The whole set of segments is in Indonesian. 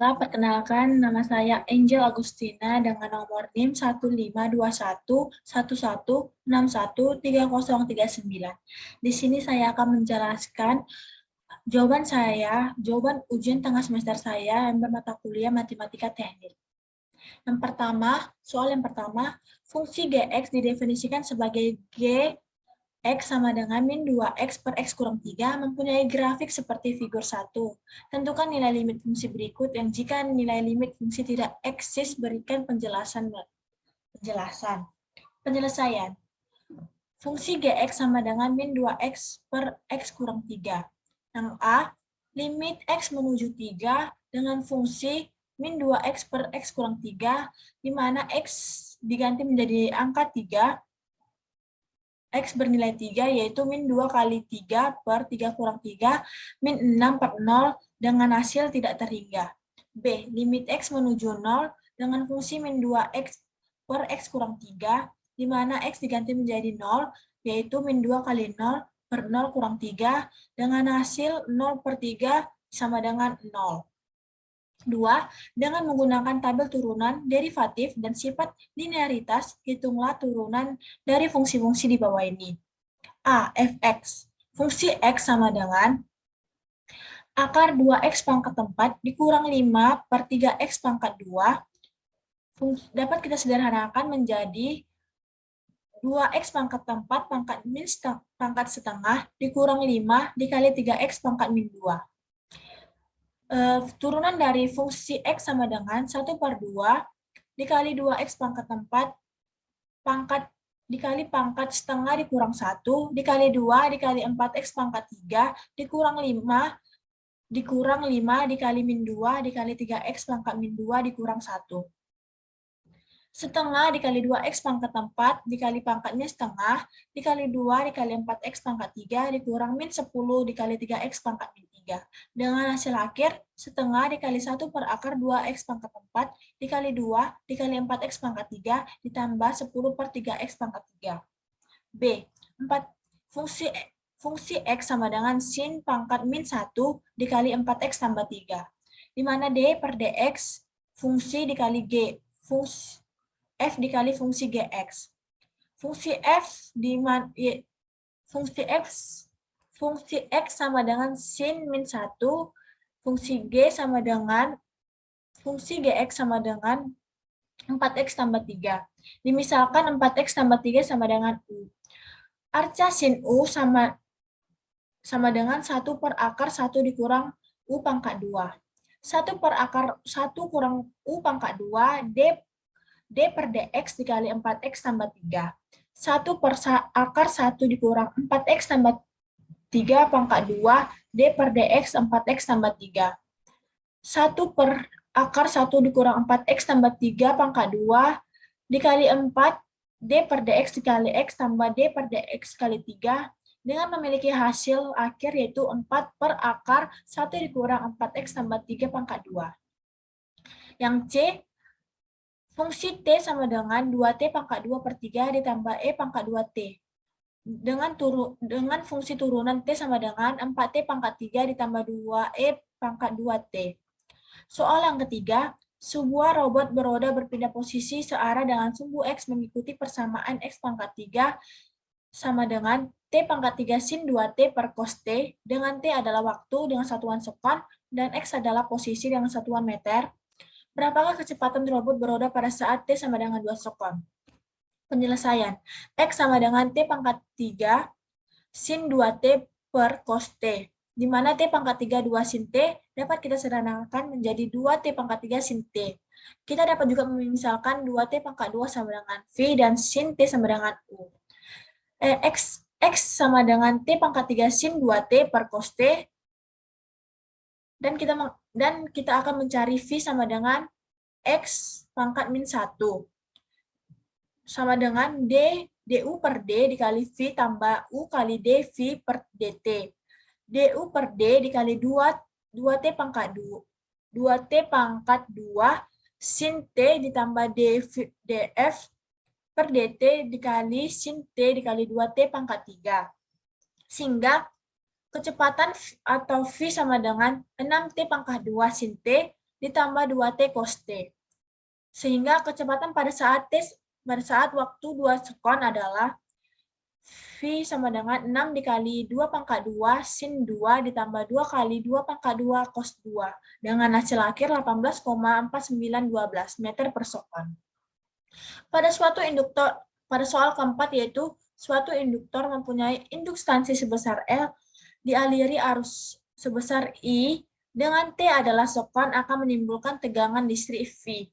Perkenalkan, nama saya Angel Agustina dengan nomor NIM 152111613039. Di sini saya akan menjelaskan jawaban ujian tengah semester saya yang bermata kuliah Matematika Teknik. Soal yang pertama, fungsi Gx didefinisikan sebagai G X sama dengan min 2X per X kurang 3 mempunyai grafik seperti figur 1. Tentukan nilai limit fungsi berikut yang jika nilai limit fungsi tidak eksis berikan penjelasan. Penyelesaian. Fungsi Gx sama dengan min 2X per X kurang 3. Yang A, limit X menuju 3 dengan fungsi min 2X per X kurang 3, di mana X diganti menjadi angka 3, X bernilai 3, yaitu min 2 kali 3 per 3 kurang 3, min 6 per 0, dengan hasil tidak terhingga. B, limit X menuju 0 dengan fungsi min 2X per X kurang 3, di mana X diganti menjadi 0, yaitu min 2 kali 0 per 0 kurang 3, dengan hasil 0 per 3 sama dengan 0. 2. Dengan menggunakan tabel turunan, derivatif, dan sifat linearitas, hitunglah turunan dari fungsi-fungsi di bawah ini. A. Fx. Fungsi X sama dengan akar 2X pangkat 4 dikurang 5 per 3X pangkat 2. Dapat kita sederhanakan menjadi 2X pangkat 4 pangkat min pangkat setengah dikurang 5 dikali 3X pangkat min 2. Turunan dari fungsi X sama dengan 1 per 2 dikali 2X pangkat 4 dikali pangkat setengah dikurang 1 dikali 2 dikali 4X pangkat 3 dikurang 5 dikali min 2 dikali 3X pangkat min 2 dikurang 1. Setengah dikali 2X pangkat 4 dikali pangkatnya setengah dikali 2 dikali 4X pangkat 3 dikurang min 10 dikali 3X pangkat min 3. Dengan hasil akhir, setengah dikali 1 per akar 2X pangkat 4 dikali 2 dikali 4X pangkat 3 ditambah 10 per 3X pangkat 3. B. Fungsi X sama dengan sin pangkat min 1 dikali 4X tambah 3. Di mana D per DX fungsi dikali G. F dikali fungsi Gx. Fungsi X sama dengan sin min 1, fungsi G sama dengan fungsi Gx sama dengan 4X tambah 3. Dimisalkan 4X tambah 3 sama dengan U. Arca sin U sama dengan 1 per akar 1 dikurang U pangkat 2. 1 per akar 1 kurang U pangkat 2, D per DX dikali 4X tambah 3. 1 per akar 1 dikurang 4X tambah 3 pangkat 2, D per DX 4X tambah 3. 1 per akar 1 dikurang 4X tambah 3 pangkat 2, dikali 4, D per DX dikali X tambah D per DX kali 3, dengan memiliki hasil akhir yaitu 4 per akar 1 dikurang 4X tambah 3 pangkat 2. Yang C, fungsi T sama dengan 2T pangkat 2 per 3 ditambah E pangkat 2T. Dengan fungsi turunan T sama dengan 4T pangkat 3 ditambah 2E pangkat 2T. Soal yang ketiga, sebuah robot beroda berpindah posisi searah dengan sumbu X mengikuti persamaan X pangkat 3 sama dengan T pangkat 3 sin 2T per cos T, dengan T adalah waktu dengan satuan sekon, dan X adalah posisi dengan satuan meter. Berapakah kecepatan robot beroda pada saat T sama dengan 2 sekon? Penyelesaian. X sama dengan T pangkat 3 sin 2T per cos T, di mana T pangkat 3 2 sin T dapat kita sederhanakan menjadi 2T pangkat 3 sin T. Kita dapat juga memisalkan 2T pangkat 2 sama dengan V dan sin T sama dengan U. X sama dengan T pangkat 3 sin 2T per cos T, dan kita akan mencari V sama dengan X pangkat min 1. Sama dengan DU per D dikali V tambah U kali DV per DT. DU per D dikali 2T pangkat 2T pangkat 2 sin T ditambah DF per DT dikali sin T dikali 2T pangkat 3. Sehingga kecepatan atau V sama dengan 6T pangkat 2 sin T ditambah 2T cos T. Sehingga kecepatan pada saat waktu 2 sekon adalah V sama dengan 6 dikali 2 pangkat 2 sin 2 ditambah 2 kali 2 pangkat 2 cos 2 dengan hasil akhir 18,4912 meter per sekon. Pada soal keempat yaitu suatu induktor mempunyai induktansi sebesar L dialiri arus sebesar I dengan T adalah sekon akan menimbulkan tegangan listrik V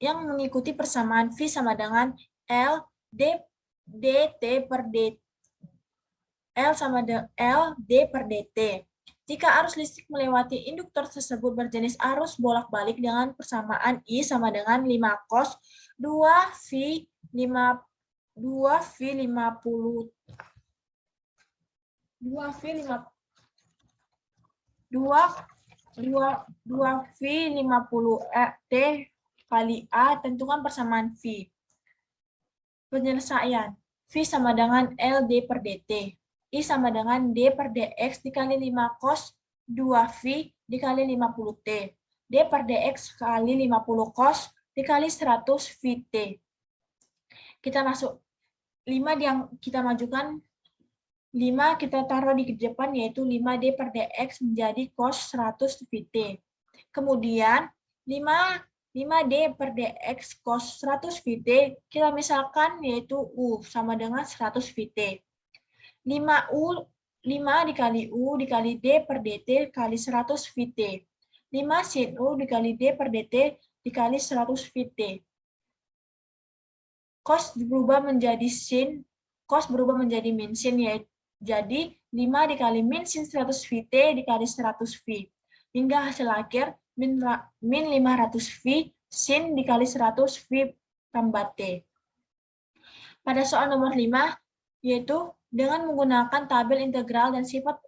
yang mengikuti persamaan V sama dengan L dt per dt L sama dengan L d per dt. Jika arus listrik melewati induktor tersebut berjenis arus bolak-balik dengan persamaan I sama dengan 5 cos 2V 50 T kali A, tentukan persamaan V. Penyelesaian. V sama dengan L D per dt. I sama dengan D per dx dikali 5 cos 2V dikali 50 T. D per dx kali 50 cos dikali 100 VT. Kita masuk 5 yang kita majukan, 5 kita taruh di depan yaitu 5D per dx menjadi cos 100 VT. Kemudian 5D per dx cos 100 VT kita misalkan yaitu U sama dengan 100 VT. 5 dikali U dikali D per dt kali 100 VT. 5 sin U dikali D per dt dikali 100 VT. Cos berubah menjadi min sin, yaitu jadi 5 dikali min sin 100 VT dikali 100 V. Hingga hasil akhir min 500 V sin dikali 100 V tambah T. Pada soal nomor 5, yaitu dengan menggunakan tabel integral dan sifat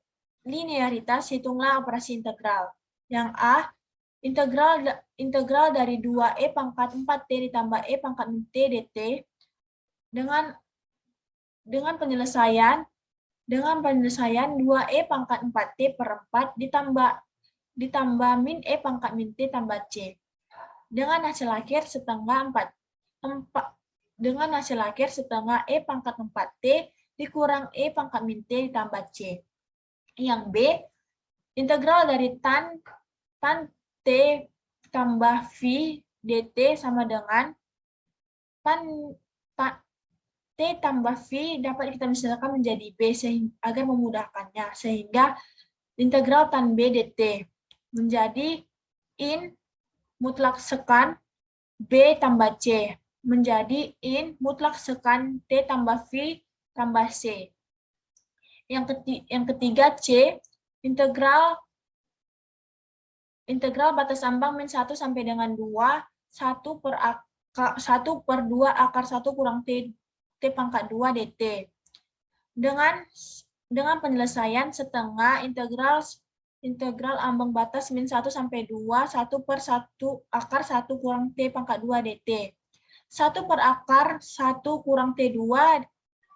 linearitas, hitunglah operasi integral. Yang A, integral dari 2E pangkat 4T ditambah E pangkat T dt dengan penyelesaian 2E pangkat 4T per 4 ditambah min E pangkat min T tambah C. Dengan hasil akhir setengah E pangkat 4T dikurang E pangkat min T ditambah C. Yang B, integral dari tan T tambah V dt sama dengan T tambah V dapat kita misalkan menjadi B agar memudahkannya. Sehingga integral tan B dt menjadi in mutlak sekan B tambah C menjadi in mutlak sekan T tambah V tambah C. Yang ketiga C, integral batas ambang min 1 sampai dengan 2, 1 per 2 akar 1 kurang T pangkat 2 dt. Dengan penyelesaian setengah integral ambang batas min 1 sampai 2, 1 per 1 akar 1 kurang T pangkat 2 dt. 1 per akar 1 kurang T2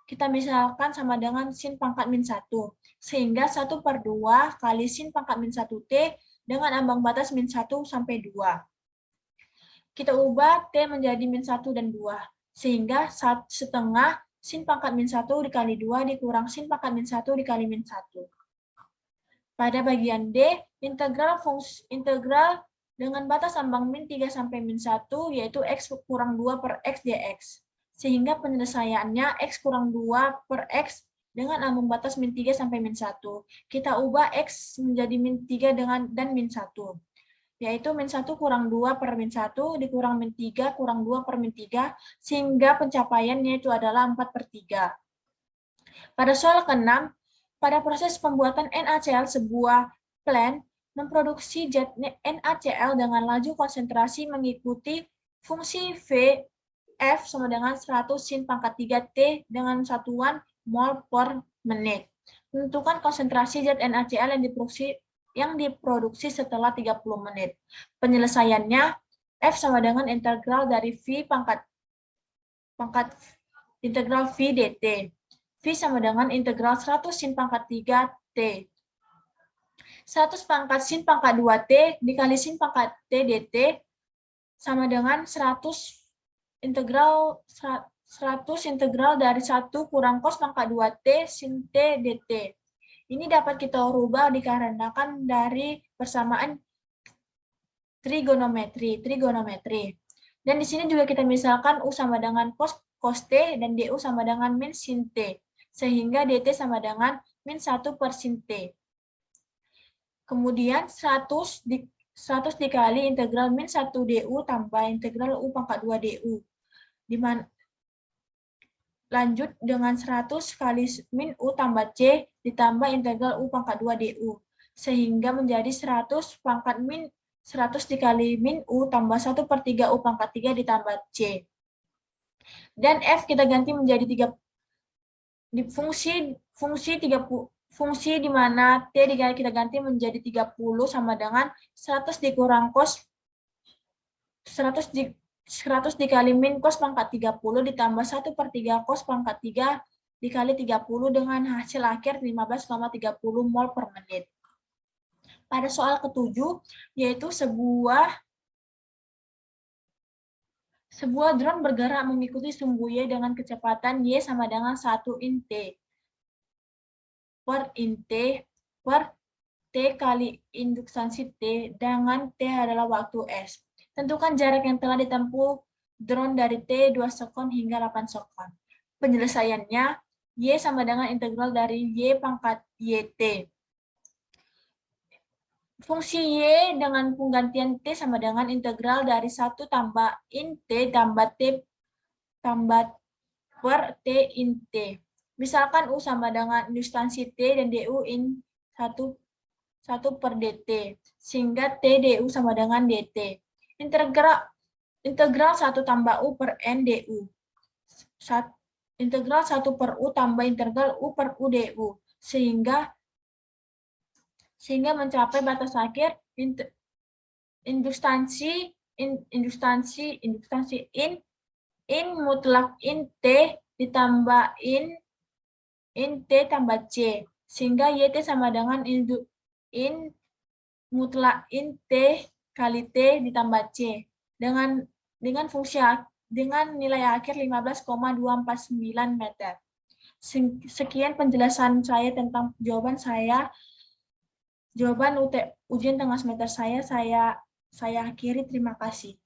kita misalkan sama dengan sin pangkat min 1. Sehingga 1 per 2 kali sin pangkat min 1T dengan ambang batas min 1 sampai 2. Kita ubah T menjadi min 1 dan 2. Sehingga setengah sin pangkat min 1 dikali 2 dikurang sin pangkat min 1 dikali min 1. Pada bagian D, integral dengan batas ambang min 3 sampai min 1, yaitu X kurang 2 per X dx. Sehingga penyelesaiannya X kurang 2 per X dengan ambang batas min 3 sampai min 1. Kita ubah X menjadi min 3 dan min 1. Yaitu min 1 kurang 2 per min 1 dikurang min 3 kurang 2 per min 3, sehingga pencapaiannya itu adalah 4 per 3. Pada soal ke-6, pada proses pembuatan NaCl sebuah plant memproduksi zat NaCl dengan laju konsentrasi mengikuti fungsi V F sama dengan 100 sin pangkat 3T dengan satuan mol per menit. Tentukan konsentrasi zat NaCl yang diproduksi setelah 30 menit. Penyelesaiannya F sama dengan integral dari V pangkat integral V dt. V sama dengan integral 100 sin pangkat 3T. 100 pangkat sin pangkat 2T dikali sin pangkat T dt sama dengan 100 integral dari 1 kurang cos pangkat 2T sin T dt. Ini dapat kita rubah dikarenakan dari persamaan trigonometri. Dan di sini juga kita misalkan U sama dengan cos T dan DU sama dengan min sin T. Sehingga DT sama dengan min 1 per sin T. Kemudian 100 dikali integral min 1 DU tambah integral U pangkat 2 DU. Lanjut dengan 100 kali min U tambah C ditambah integral U pangkat 2 DU. Sehingga menjadi 100 pangkat min 100 dikali min U tambah 1 per 3 U pangkat 3 ditambah C. Dan F kita ganti menjadi 3 di fungsi di mana T kita ganti menjadi 30 sama dengan 100 dikurang cos 100 dikali min cos pangkat 30 ditambah 1 per 3 cos pangkat 3 dikali 30 dengan hasil akhir 15,30 mol per menit. Pada soal ketujuh, yaitu sebuah drone bergerak mengikuti sumbu Y dengan kecepatan Y sama dengan 1 in T per T kali induksansi T dengan T adalah waktu S. Tentukan jarak yang telah ditempuh drone dari T 2 sekon hingga 8 sekon. Penyelesaiannya, Y sama dengan integral dari Y pangkat YT. Fungsi Y dengan penggantian T sama dengan integral dari 1 tambah in T tambah T tambah per T in T. Misalkan U sama dengan induksansi T dan DU in 1 per dt, sehingga T DU sama dengan dt. Integral 1 tambah U per N DU. Integral 1 per U tambah integral U per U DU. Sehingga mencapai batas akhir induksansi in mutlak in T ditambah in T tambah C, sehingga YT sama dengan in mutlak in T kali T ditambah C dengan nilai akhir 15,249 meter. Sekian penjelasan saya tentang jawaban ujian tengah semester saya akhiri. Terima kasih.